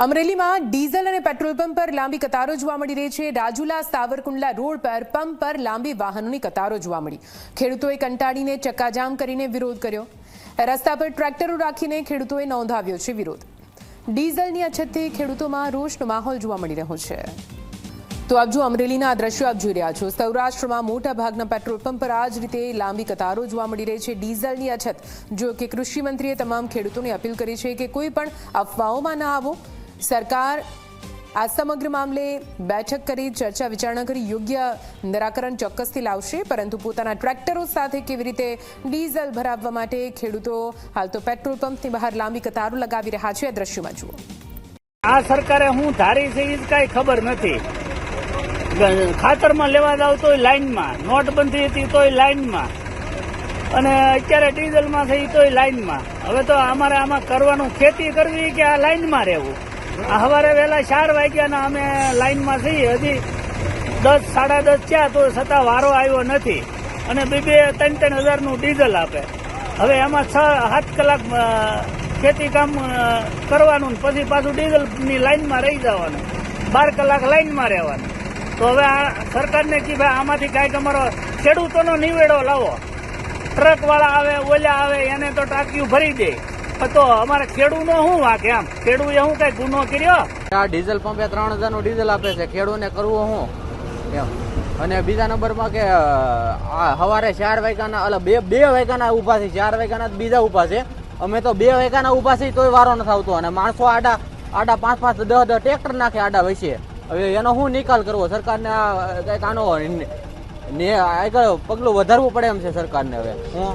અમરેલીમાં ડીઝલ અને petrol pump પર લાંબી કતારો જોવા મળી રહી છે। રાજુલા સાવરકુંડલા રોડ પર પંપ પર લાંબી વાહનોની કતારો જોવા મળી। ખેડૂતોએ કંટાળીને ચક્કાજામ કરીને વિરોધ કર્યો। રસ્તા પર ટ્રેક્ટરો રાખીને ખેડૂતોએ નોંધાવ્યો છે વિરોધ। ડીઝલની અછતથી ખેડૂતોમાં રોષનો માહોલ જોવા મળી રહ્યો છે। તો આપ જો અમરેલીના આ દ્રશ્યો આપ જોઈ રહ્યા છો। સૌરાષ્ટ્રમાં મોટા ભાગના પેટ્રોલ પંપ પર આ જ રીતે લાંબી કતારો જોવા મળી રહી છે। ડીઝલની અછત જો કે કૃષિ મંત્રીએ તમામ ખેડૂતોને અપીલ કરી છે કે કોઈ પણ અફવાઓમાં ન આવો। સરકાર આ સમગ્ર મામલે બેઠક કરી ચર્ચા વિચારણા કરી યોગ્ય નિરાકરણ ચોક્કસથી લાવશે, પરંતુ પોતાના ટ્રેક્ટરો સાથે કેવી રીતે ડીઝલ ભરાવવા માટે ખેડૂતો હાલ તો પેટ્રોલ પંપની બહાર લાંબી કતારો લગાવી રહ્યા છે। આ દ્રશ્યોમાં જુઓ। આ સરકારે હું ધારી છે એ કઈ ખબર નથી। ખાતરમાં લેવા જાવ તોય લાઈનમાં, નોટબંધી હતી તોય લાઈનમાં, અને અત્યારે ડીઝલમાં થઈ તોય લાઈનમાં। હવે તો અમારે આમાં કરવાનું ખેતી કરવી કે આ લાઈનમાં રહેવું। આ સવારે વહેલા 4 વાગ્યાના અમે લાઈનમાં છીએ, હજી 10 સાડા 10 થયા તો છતાં વારો આવ્યો નથી, અને 2-3 હજારનું ડીઝલ આપે। હવે એમાં 6-7 કલાક ખેતી કામ કરવાનું, પછી પાછું ડીઝલની લાઈનમાં રહી જવાનું, 12 કલાક લાઈનમાં રહેવાનું। તો હવે આ સરકારને કે ભાઈ આમાંથી કાંઈક અમારો ખેડૂતોનો નિવેડો લાવો। ટ્રક વાળા આવે, ઓલા આવે, એને તો ટાંકીયું ભરી દે, તો અમારે ખેડૂતનો શું વાંકે? આમ ખેડૂતે શું કઈ ગુનો કર્યો? આ ડીઝલ પંપે 3000 નું ડીઝલ આપે છે, ખેડૂતને કરવું શું એમ। અને બીજા નંબરમાં કે સવારે 4 વાગ્યાના એટલે 2 વાગ્યાના ઉભા છે, 4 વાગ્યાના બીજા ઉભા છે। અમે તો 2 વાગ્યાના ઉભા છીએ તોય વારો નથી આવતો, અને માણસો આડા 5-5 10 ટ્રેક્ટર નાખે આડા વચ્ચે। હવે એનો શું નિકાલ કરવો? સરકારને કઈક આનો આગળ પગલું વધારવું પડે એમ છે સરકારને। હવે હું